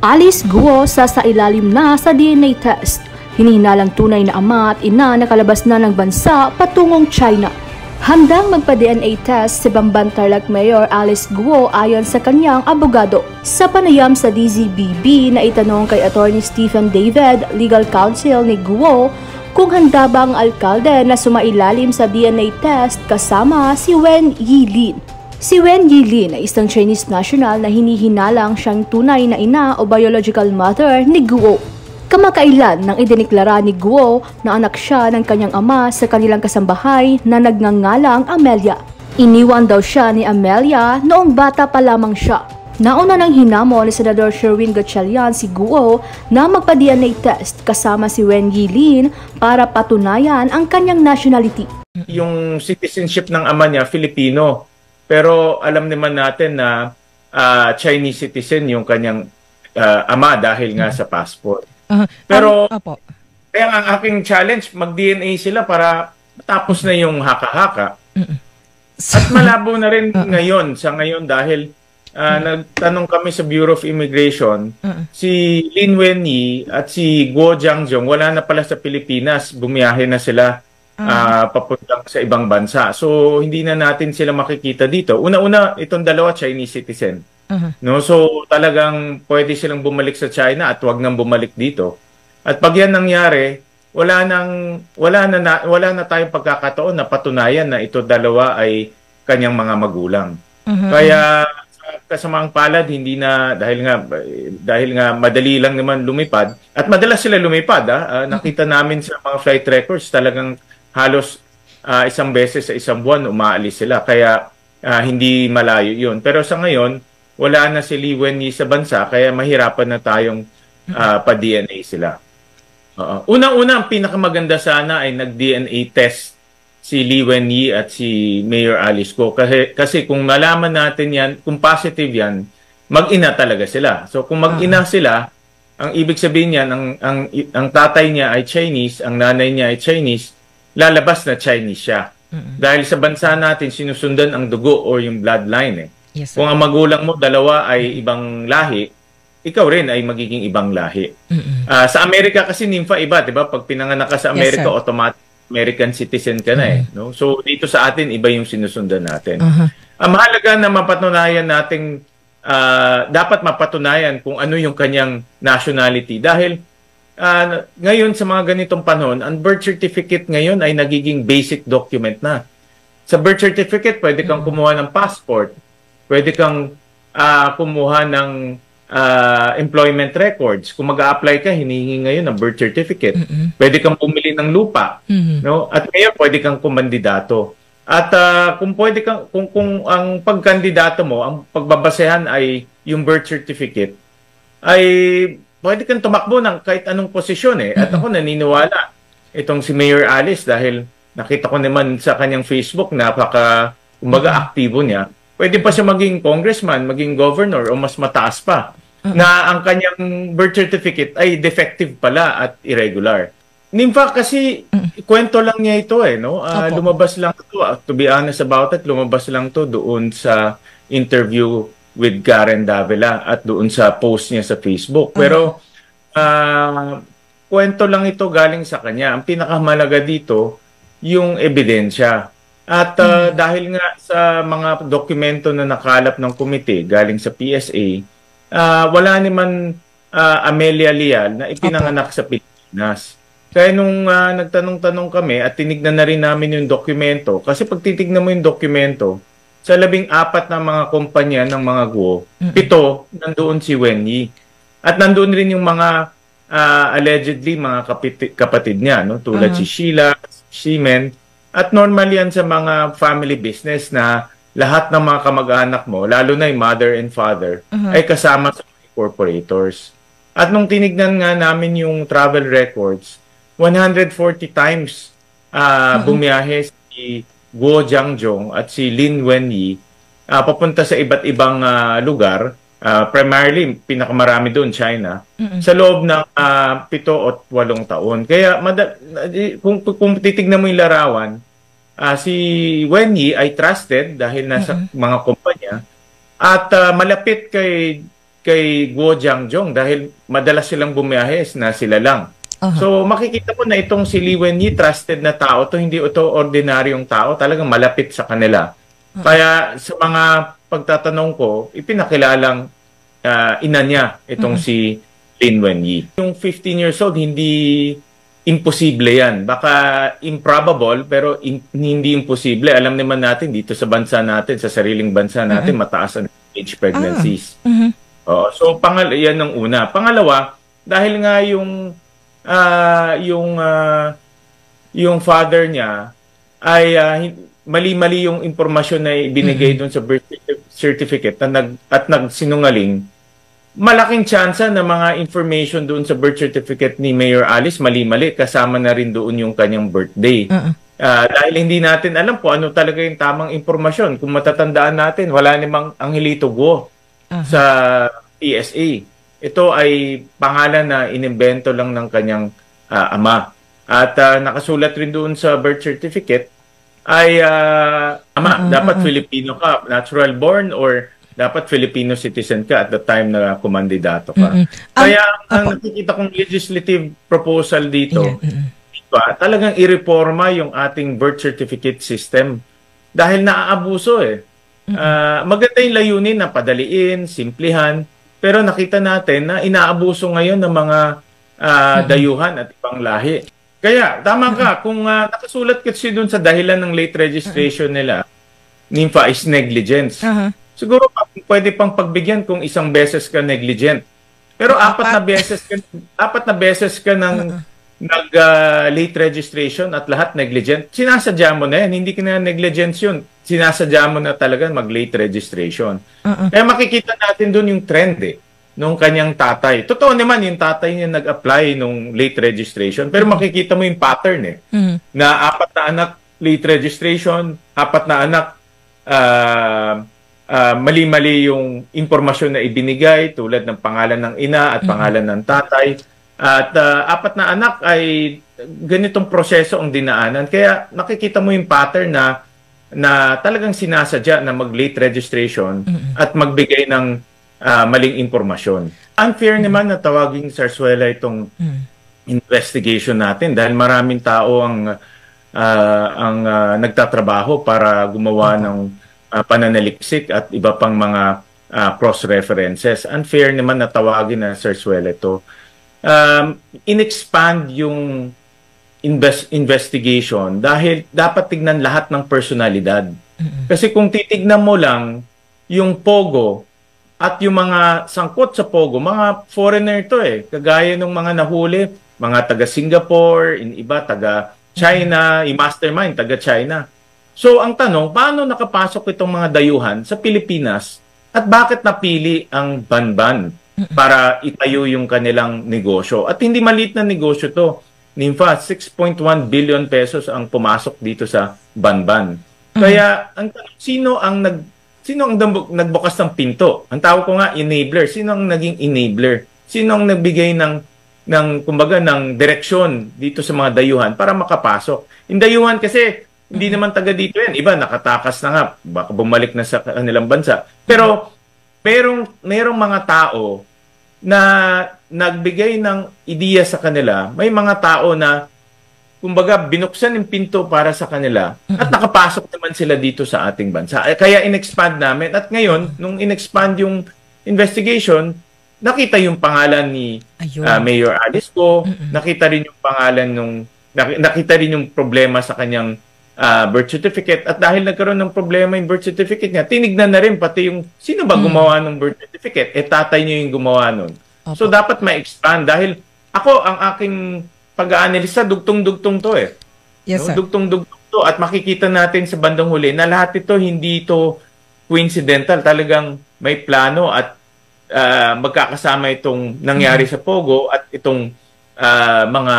Alice Guo sasailalim na sa DNA test. Hinihinalang tunay na ama at ina na kalabas na ng bansa patungong China. Handang magpa-DNA test si Bamban Tarlac Mayor Alice Guo ayon sa kanyang abogado. Sa panayam sa DZBB na itanong kay Attorney Stephen David, legal counsel ni Guo, kung handa ba ang alkalde na sumailalim sa DNA test kasama si Wen Yilin. Si Wen Yilin ay isang Chinese national na hinihinalang siyang tunay na ina o biological mother ni Guo. Kamakailan nang idiniklara ni Guo na anak siya ng kanyang ama sa kanilang kasambahay na nagngangalang Amelia. Iniwan daw siya ni Amelia noong bata pa lamang siya. Nauna nang hinamon ni Senador Sherwin Gatchalian si Guo na magpa-DNA test kasama si Wen Yilin para patunayan ang kanyang nationality. Yung citizenship ng ama niya, Filipino. Pero alam naman natin na Chinese citizen yung kanyang ama dahil nga sa passport. Pero kaya ang aking challenge, mag-DNA sila para matapos na yung haka-haka. At malabo na rin ngayon, sa ngayon dahil nagtanong kami sa Bureau of Immigration, si Lin Wenyi at si Guo Jiangjong wala na pala sa Pilipinas, bumiyahe na sila papuntang sa ibang bansa. So hindi na natin sila makikita dito. Una-una, itong dalawa Chinese citizen. No, so talagang pwede silang bumalik sa China at wag nang bumalik dito. At pag yan nangyari, wala na tayong pagkakataon na patunayan na ito dalawa ay kanyang mga magulang. Kaya kasamaang palad hindi na dahil nga madali lang naman lumipad at madalas sila lumipad. Nakita namin sa mga flight records talagang halos isang beses sa isang buwan umaalis sila, kaya hindi malayo yun. Pero sa ngayon, wala na si Li Wenyi sa bansa, kaya mahirapan na tayong pa-DNA sila. Unang-una, ang pinakamaganda sana ay nag-DNA test si Li Wenyi at si Mayor Alice Guo. Kasi kung malaman natin yan, kung positive yan, mag-ina talaga sila. So kung mag-ina sila, ang ibig sabihin yan, ang tatay niya ay Chinese, ang nanay niya ay Chinese, lalabas na Chinese siya. Dahil sa bansa natin, sinusundan ang dugo o yung bloodline. Yes, kung ang magulang mo dalawa ay ibang lahi, ikaw rin ay magiging ibang lahi. Sa Amerika kasi, Nympha, iba, di ba? Pag pinanganak ka sa Amerika, yes, automatic American citizen ka na no? So dito sa atin, iba yung sinusundan natin. Mahalaga na mapatunayan nating, dapat mapatunayan kung ano yung kanyang nationality. Dahil ngayon sa mga ganitong panahon, ang birth certificate ngayon ay nagiging basic document na. Sa birth certificate, pwede kang kumuha ng passport, pwede kang kumuha ng employment records. Kung mag-a-apply ka, hinihingi ngayon ng birth certificate. Pwede kang bumili ng lupa, no? At ngayon pwede kang kumandidato. At kung ang pagkandidato mo, ang pagbabasehan ay yung birth certificate, ay pwede kang tumakbo ng kahit anong posisyon At ako naniniwala itong si Mayor Alice dahil nakita ko naman sa kanyang Facebook aktibo niya. Pwede pa siya maging congressman, maging governor o mas mataas pa na ang kanyang birth certificate ay defective pala at irregular. Nympha, kasi kwento lang niya ito no? Lumabas lang ito, to be honest about it, lumabas lang to doon sa interview with Karen Davila at doon sa post niya sa Facebook. Pero kwento lang ito galing sa kanya. Ang pinakamalaga dito, yung ebidensya. At dahil nga sa mga dokumento na nakalap ng komite galing sa PSA, wala naman Amelia Leal na ipinanganak sa Pilipinas. Kaya nung nagtanong-tanong kami at tinignan na rin namin yung dokumento, kasi pag titignan mo yung dokumento, sa 14 na mga kumpanya ng mga Guo, 7 nandoon si Wenyi. At nandoon rin yung mga allegedly mga kapatid niya, no? Tulad si Sheila, Ximen. At normal yan sa mga family business na lahat ng mga kamag-anak mo, lalo na yung mother and father, ay kasama sa corporators. At nung tinignan nga namin yung travel records, 140 times bumiyahe si Guo Jiangjong at si Lin Wenyi papunta sa iba't ibang lugar, primarily pinakamarami doon China, sa loob ng 7 o 8 taon. Kaya kung titignan mo yung larawan, si Wenyi ay trusted dahil nasa mga kumpanya at malapit kay kay Guo Jiangjong dahil madalas silang bumiyahe na sila lang. So makikita mo na itong si Li Wenyi, trusted na tao to, hindi ito ordinaryong tao, talagang malapit sa kanila. Kaya sa mga pagtatanong ko, ipinakilalang ina niya itong si Lin Wenyi. Yung 15 years old, hindi imposible yan. Baka improbable, pero hindi imposible. Alam naman natin dito sa bansa natin, sa sariling bansa natin, mataas ang age pregnancies. So yan ang una. Pangalawa, dahil nga yung father niya ay mali-mali yung impormasyon na ibinigay doon sa birth certificate at nagsinungaling, malaking tsansa na mga information doon sa birth certificate ni Mayor Alice mali-mali, kasama na rin doon yung kanyang birthday. Dahil hindi natin alam po ano talaga yung tamang impormasyon. Kung matatandaan natin, wala namang Angelito Guo sa PSA. Ito ay pangalan na inimbento lang ng kanyang ama. At nakasulat rin doon sa birth certificate ay ama, dapat Filipino ka, natural born, or dapat Filipino citizen ka at the time na kumandidato ka. Kaya ang nakikita kong legislative proposal dito, talagang ireforma yung ating birth certificate system dahil naaabuso maganda yung layunin na padaliin, simplihan, pero nakita natin na inaabuso ngayon ng mga dayuhan at ibang lahi. Kaya, tama ka, kung nakasulat kasi dun sa dahilan ng late registration nila, NIMFA is negligence. Siguro pwede pang pagbigyan kung isang beses ka negligent. Pero apat na beses ka ng nag-late registration at lahat negligent, sinasadya mo na yan. Hindi ka na negligence yun. Sinasadya mo na talaga mag-late registration. Kaya makikita natin doon yung trend nung kanyang tatay. Totoo naman, yung tatay niya nag-apply nung late registration. Pero makikita mo yung pattern na 4 na anak, late registration, 4 na anak, mali-mali yung impormasyon na ibinigay tulad ng pangalan ng ina at pangalan ng tatay. At 4 na anak ay ganitong proseso ang dinaanan. Kaya nakikita mo yung pattern na talagang sinasadya na mag-late registration at magbigay ng maling impormasyon. Unfair naman na tawaging Zarzuela itong investigation natin dahil maraming tao ang nagtatrabaho para gumawa ng pananaliksik at iba pang mga cross-references. Unfair naman na tawagin na Zarzuela ito. In-expand yung investigation dahil dapat tignan lahat ng personalidad. Kasi kung titignan mo lang yung Pogo at yung mga sangkot sa Pogo, mga foreigner to kagaya ng mga nahuli, mga taga Singapore, iba taga China, yung mastermind taga China. So ang tanong, paano nakapasok itong mga dayuhan sa Pilipinas at bakit napili ang Banban para itayo yung kanilang negosyo? At hindi maliit na negosyo to. NIMFA, 6.1 billion pesos ang pumasok dito sa Banban. Kaya ang tanong, sino ang nagbukas ng pinto? Ang tawag ko nga enabler. Sino ang naging enabler? Sino ang nagbigay kumbaga ng direksyon dito sa mga dayuhan para makapasok? Yung dayuhan kasi hindi naman taga dito yan. Iba nakatakas na nga, baka bumalik na sa kanilang bansa. Pero merong mga tao na nagbigay ng ideya sa kanila. May mga tao na kumbaga binuksan yung pinto para sa kanila at nakapasok naman sila dito sa ating bansa. Kaya in-expand namin. At ngayon, nung in-expand yung investigation, nakita yung pangalan ni Mayor Alice Guo, nakita rin yung pangalan nakita rin yung problema sa kanyang birth certificate. At dahil nagkaroon ng problema yung birth certificate niya, tinignan na rin pati yung sino ba gumawa ng birth certificate. Tatay niya yung gumawa nun. So dapat ma-expand dahil ako ang aking pag-aanalisa, dugtong-dugtong to Yes, sir. Dugtong-dugtong to at makikita natin sa bandang huli na lahat ito hindi ito coincidental. Talagang may plano at magkakasama itong nangyari sa Pogo at itong mga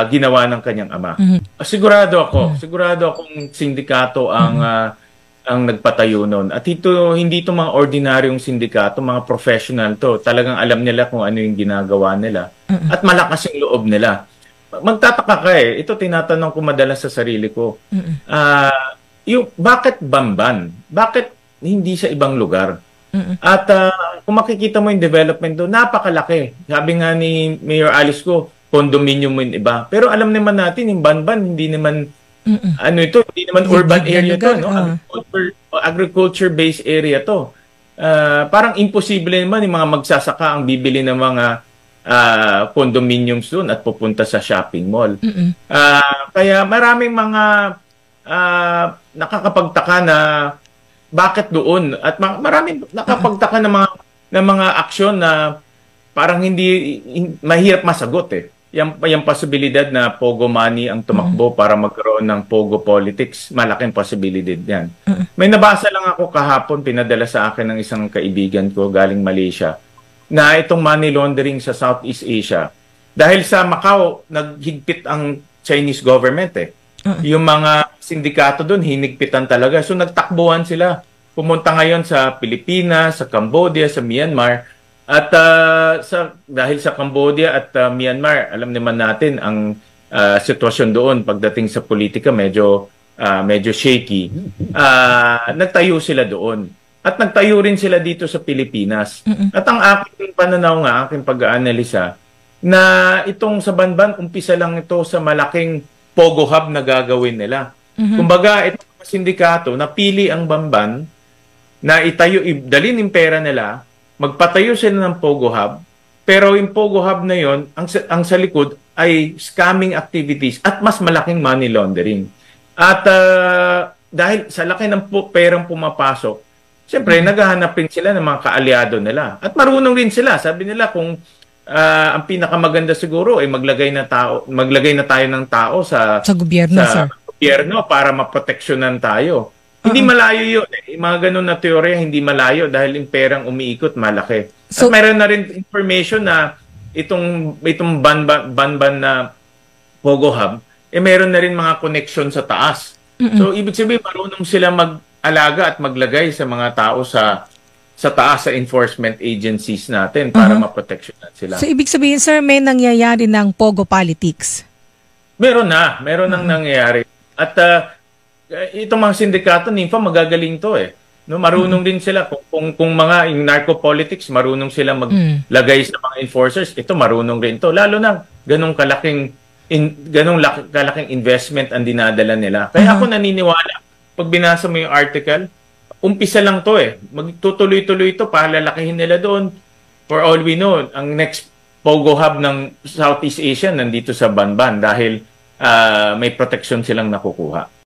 ginawa ng kanyang ama. Sigurado akong sindikato ang nagpatayo nun. At hindi ito mga ordinaryong sindikato, mga professional to. Talagang alam nila kung ano yung ginagawa nila. At malakas yung loob nila. Magtataka ka Ito tinatanong ko madalas sa sarili ko. Bakit Bamban? Bakit hindi sa ibang lugar? At kung makikita mo yung development doon, napakalaki. Sabi nga ni Mayor Alice ko, condominium mo yung iba. Pero alam naman natin, yung Banban, hindi naman, hindi naman urban area to, no? Agriculture-based area to. Parang imposible naman yung mga magsasaka ang bibili ng mga condominiums doon at pupunta sa shopping mall. Kaya maraming mga nakakapagtaka na bakit doon at maraming nakapagtaka ng mga aksyon na parang hindi mahirap masagot eh. Yung posibilidad na Pogo money ang tumakbo para magkaroon ng Pogo politics, malaking posibilidad yan. May nabasa lang ako kahapon, pinadala sa akin ng isang kaibigan ko galing Malaysia, na itong money laundering sa Southeast Asia, dahil sa Macau, naghigpit ang Chinese government eh. Yung mga sindikato doon, hinigpitan talaga. So nagtakbuhan sila. Pumunta ngayon sa Pilipinas, sa Cambodia, sa Myanmar. At dahil sa Cambodia at Myanmar, alam naman natin ang sitwasyon doon pagdating sa politika medyo shaky. Nagtayo sila doon. At nagtayo rin sila dito sa Pilipinas. At ang aking pananaw nga, aking pag-aanalisa, na itong sa Banban, umpisa lang ito sa malaking Pogo Hub na gagawin nila. Kumbaga, itong sindikato, napili ang Banban na itayo, dalhin yung pera nila, magpatayo sila ng Pogo Hub, pero yung Pogo Hub na yon, ang sa likod ay scamming activities at mas malaking money laundering. At dahil sa laki ng perang pumapasok, siyempre, naghahanap rin sila ng mga kaalyado nila. At marunong rin sila. Sabi nila kung ang pinakamaganda siguro ay maglagay na tayo ng tao sa gobyerno, sir. Gobyerno para maproteksyonan tayo. Hindi malayo yun. Mga ganun na teorya, hindi malayo dahil yung perang umiikot malaki. So, at meron na rin information na itong Banban na Pogo Hub, meron na rin mga connection sa taas. So, ibig sabihin, marunong sila mag-alaga at maglagay sa mga tao sa taas sa enforcement agencies natin para maproteksyonan sila. So, ibig sabihin, sir, may nangyayari ng Pogo politics? Meron nang nangyayari. At itong mga sindikato, NINFA, magagaling to eh. No, marunong din sila. Kung mga yung narco-politics, marunong sila maglagay sa mga enforcers, ito marunong rin to. Lalo na ganong kalaking investment ang dinadala nila. Kaya ako naniniwala, pag binasa mo yung article, umpisa lang to eh. Magtutuloy-tuloy to, palalakihin nila doon. For all we know, ang next Pogo Hub ng Southeast Asia nandito sa Banban dahil may protection silang nakukuha.